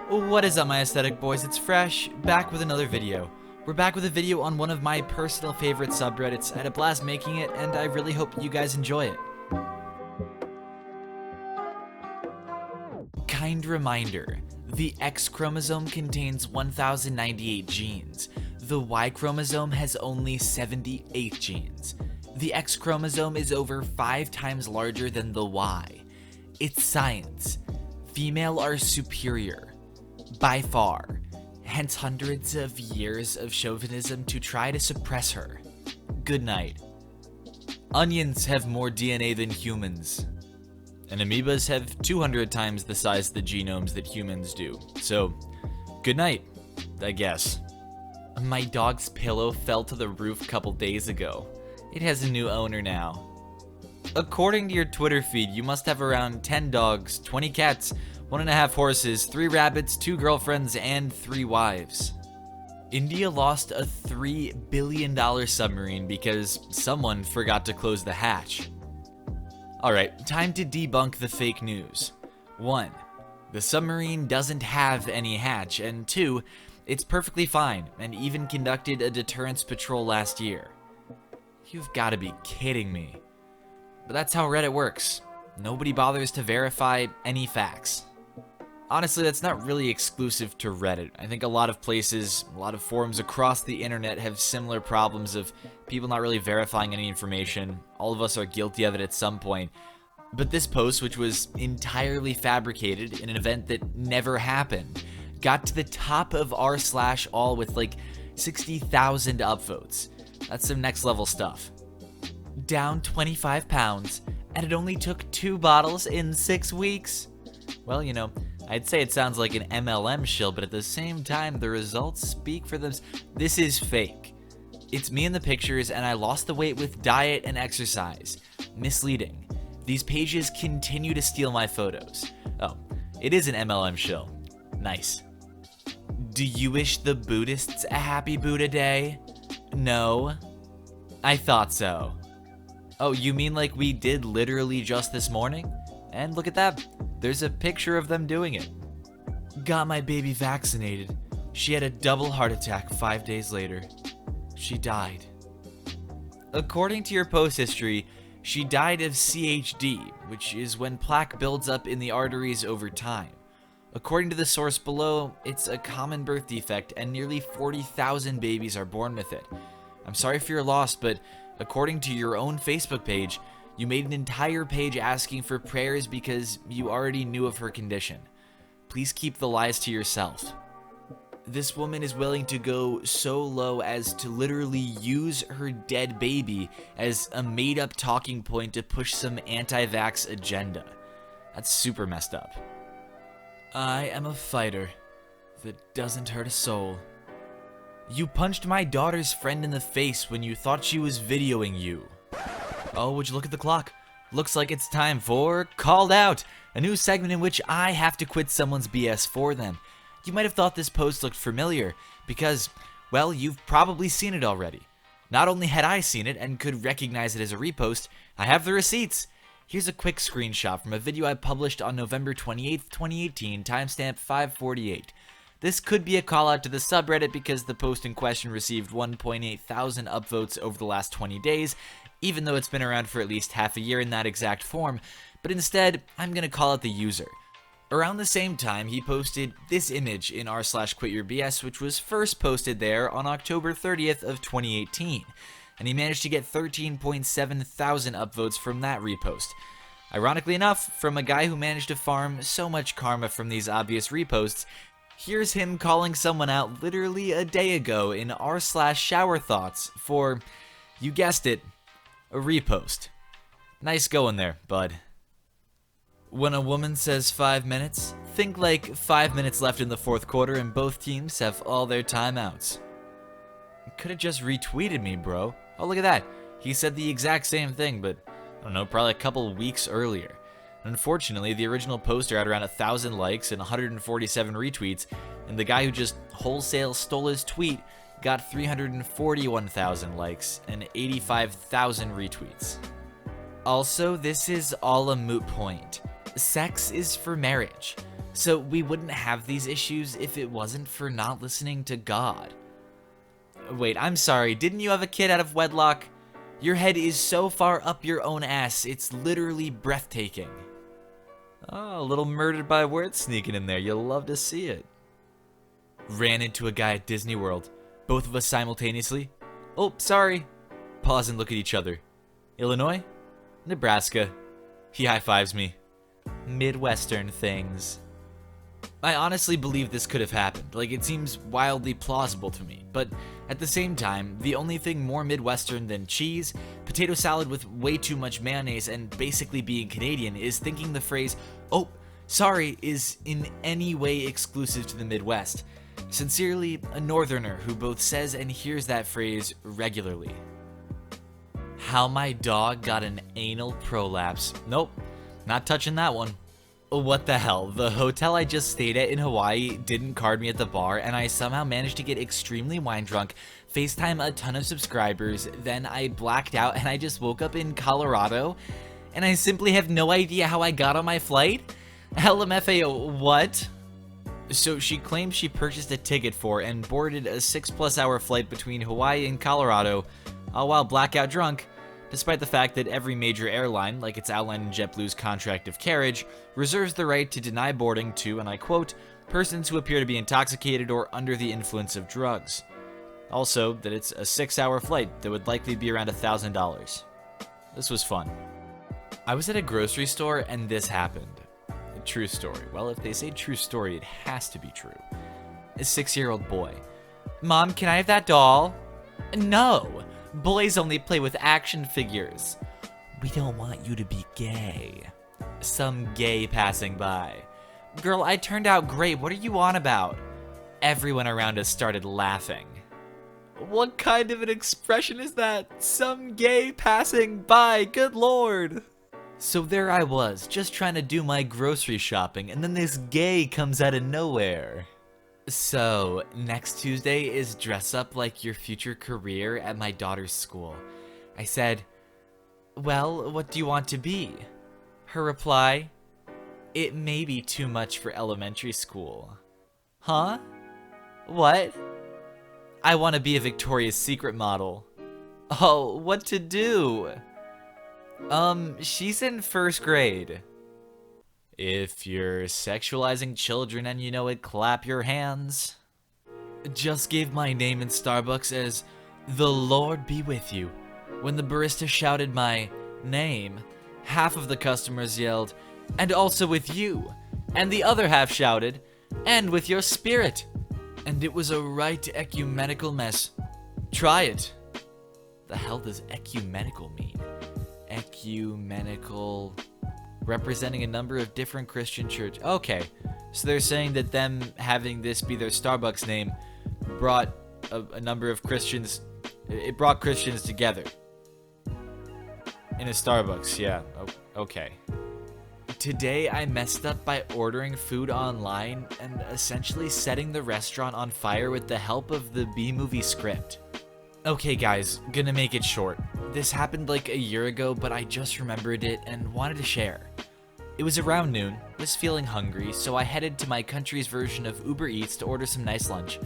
What is up, my aesthetic boys? It's Fresh, back with another video. We're back with a video on one of my personal favorite subreddits. I had a blast making it, and I really hope you guys enjoy it. Kind reminder, the X chromosome contains 1098 genes. The Y chromosome has only 78 genes. The X chromosome is over 5 times larger than the Y. It's science. Female are superior. By far. Hence hundreds of years of chauvinism to try to suppress her. Good night. Onions have more DNA than humans. And amoebas have 200 times the size of the genomes that humans do. So, good night, I guess. My dog's pillow fell to the roof a couple days ago. It has a new owner now. According to your Twitter feed, you must have around 10 dogs, 20 cats, 1.5 horses, 3 rabbits, 2 girlfriends, and 3 wives. India lost a $3 billion submarine because someone forgot to close the hatch. Alright, time to debunk the fake news. 1. The submarine doesn't have any hatch, and 2. It's perfectly fine, and even conducted a deterrence patrol last year. You've gotta be kidding me. But that's how Reddit works. Nobody bothers to verify any facts. Honestly, that's not really exclusive to Reddit. I think a lot of places, a lot of forums across the internet have similar problems of people not really verifying any information. All of us are guilty of it at some point. But this post, which was entirely fabricated in an event that never happened, got to the top of r/all with like 60,000 upvotes. That's some next level stuff. Down 25 pounds, and it only took 2 bottles in 6 weeks. Well, you know, I'd say it sounds like an MLM shill, but at the same time, the results speak for them. This is fake. It's me in the pictures, and I lost the weight with diet and exercise. Misleading. These pages continue to steal my photos. Oh, it is an MLM shill. Nice. Do you wish the Buddhists a happy Buddha day? No. I thought so. Oh, you mean like we did literally just this morning? And look at that. There's a picture of them doing it. Got my baby vaccinated. She had a double heart attack 5 days later. She died. According to your post history, she died of CHD, which is when plaque builds up in the arteries over time. According to the source below, it's a common birth defect and nearly 40,000 babies are born with it. I'm sorry for your loss, but according to your own Facebook page, you made an entire page asking for prayers because you already knew of her condition. Please keep the lies to yourself. This woman is willing to go so low as to literally use her dead baby as a made-up talking point to push some anti-vax agenda. That's super messed up. I am a fighter that doesn't hurt a soul. You punched my daughter's friend in the face when you thought she was videoing you. Oh, would you look at the clock? Looks like it's time for Called Out, a new segment in which I have to quit someone's BS for them. You might have thought this post looked familiar because, well, you've probably seen it already. Not only had I seen it and could recognize it as a repost, I have the receipts. Here's a quick screenshot from a video I published on November 28th, 2018, timestamp 5:48. This could be a call out to the subreddit because the post in question received 1.8 thousand upvotes over the last 20 days, even though it's been around for at least half a year in that exact form, but instead, I'm gonna call out the user. Around the same time, he posted this image in r/QuitYourBullsh, which was first posted there on October 30th of 2018, and he managed to get 13.7 thousand upvotes from that repost. Ironically enough, from a guy who managed to farm so much karma from these obvious reposts, here's him calling someone out literally a day ago in r/shower thoughts for, you guessed it, a repost. Nice going there, bud. When a woman says 5 minutes, think like 5 minutes left in the 4th quarter and both teams have all their timeouts. Could've just retweeted me, bro. Oh, look at that. He said the exact same thing, but I don't know, probably a couple weeks earlier. Unfortunately, the original poster had around 1,000 likes and 147 retweets, and the guy who just wholesale stole his tweet got 341,000 likes and 85,000 retweets. Also, this is all a moot point. Sex is for marriage. So we wouldn't have these issues if it wasn't for not listening to God. Wait, I'm sorry, didn't you have a kid out of wedlock? Your head is so far up your own ass, it's literally breathtaking. Oh, a little murdered by words sneaking in there, you'll love to see it. Ran into a guy at Disney World, both of us simultaneously. Oh, sorry. Pause and look at each other. Illinois? Nebraska. He high-fives me. Midwestern things. I honestly believe this could have happened, like it seems wildly plausible to me, but at the same time, the only thing more Midwestern than cheese, potato salad with way too much mayonnaise, and basically being Canadian is thinking the phrase, oh, sorry, is in any way exclusive to the Midwest. Sincerely, a northerner who both says and hears that phrase regularly. How my dog got an anal prolapse. Nope, not touching that one. What the hell, the hotel I just stayed at in Hawaii didn't card me at the bar, and I somehow managed to get extremely wine drunk, FaceTime a ton of subscribers, then I blacked out and I just woke up in Colorado, and I simply have no idea how I got on my flight? LMFAO, what? So she claims she purchased a ticket for and boarded a 6+ hour flight between Hawaii and Colorado, all while blackout drunk, despite the fact that every major airline, like it's outlined in JetBlue's contract of carriage, reserves the right to deny boarding to, and I quote, persons who appear to be intoxicated or under the influence of drugs. Also, that it's a 6-hour flight that would likely be around $1,000. This was fun. I was at a grocery store and this happened. A true story. Well, if they say true story, it has to be true. A 6-year-old boy. Mom, can I have that doll? No! Boys only play with action figures. We don't want you to be gay. Some gay passing by. Girl, I turned out great. What are you on about? Everyone around us started laughing. What kind of an expression is that? Some gay passing by. Good lord. So there I was, just trying to do my grocery shopping, and then this gay comes out of nowhere. So, next Tuesday is dress up like your future career at my daughter's school. I said, well, what do you want to be? Her reply, it may be too much for elementary school. Huh? What? I want to be a Victoria's Secret model. Oh, what to do? She's in 1st grade. If you're sexualizing children and you know it, clap your hands. Just gave my name in Starbucks as the Lord be with you. When the barista shouted my name, half of the customers yelled, and also with you. And the other half shouted, and with your spirit. And it was a right ecumenical mess. Try it. The hell does ecumenical mean? Ecumenical... representing a number of different Christian churches. Okay, so they're saying that them having this be their Starbucks name brought a number of Christians, it brought Christians together. In a Starbucks, yeah, okay. Today I messed up by ordering food online and essentially setting the restaurant on fire with the help of the B-movie script. Okay guys, gonna make it short. This happened like a year ago, but I just remembered it and wanted to share. It was around noon, was feeling hungry, so I headed to my country's version of Uber Eats to order some nice lunch.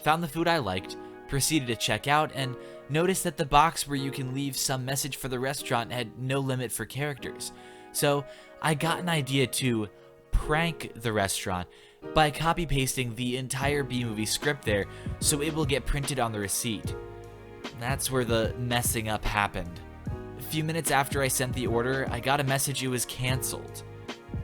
Found the food I liked, proceeded to check out, and noticed that the box where you can leave some message for the restaurant had no limit for characters. So I got an idea to prank the restaurant by copy-pasting the entire B-movie script there so it will get printed on the receipt. That's where the messing up happened. A few minutes after I sent the order, I got a message it was canceled.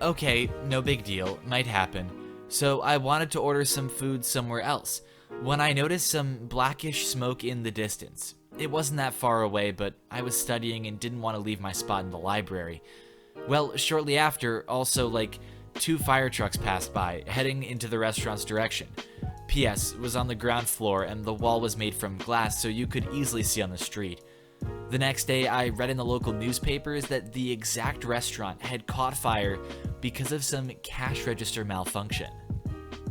Okay, no big deal, might happen. So I wanted to order some food somewhere else, when I noticed some blackish smoke in the distance. It wasn't that far away, but I was studying and didn't want to leave my spot in the library. Well, shortly after, also like 2 fire trucks passed by, heading into the restaurant's direction. P.S. was on the ground floor and the wall was made from glass so you could easily see on the street. The next day, I read in the local newspapers that the exact restaurant had caught fire because of some cash register malfunction.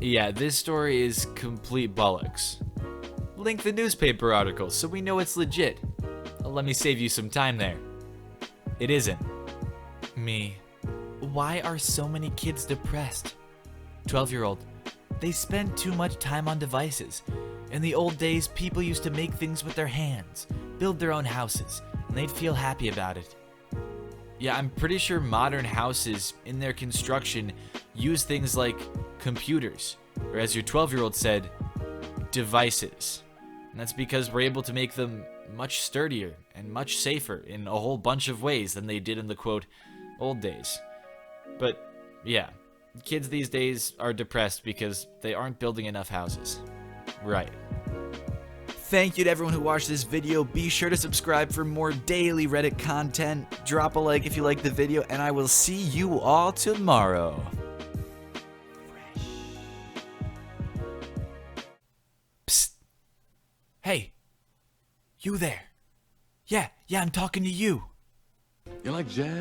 Yeah, this story is complete bollocks. Link the newspaper article so we know it's legit. Let me save you some time there. It isn't. Me. Why are so many kids depressed? 12-year-old. They spend too much time on devices. In the old days, people used to make things with their hands, build their own houses, and they'd feel happy about it. Yeah, I'm pretty sure modern houses, in their construction, use things like computers, or as your 12-year-old said, devices. And that's because we're able to make them much sturdier and much safer in a whole bunch of ways than they did in the, quote, old days. But, yeah, kids these days are depressed because they aren't building enough houses. Right. Thank you to everyone who watched this video. Be sure to subscribe for more daily Reddit content. Drop a like if you liked the video, and I will see you all tomorrow. Psst. Hey. You there. Yeah, I'm talking to you. You like jazz?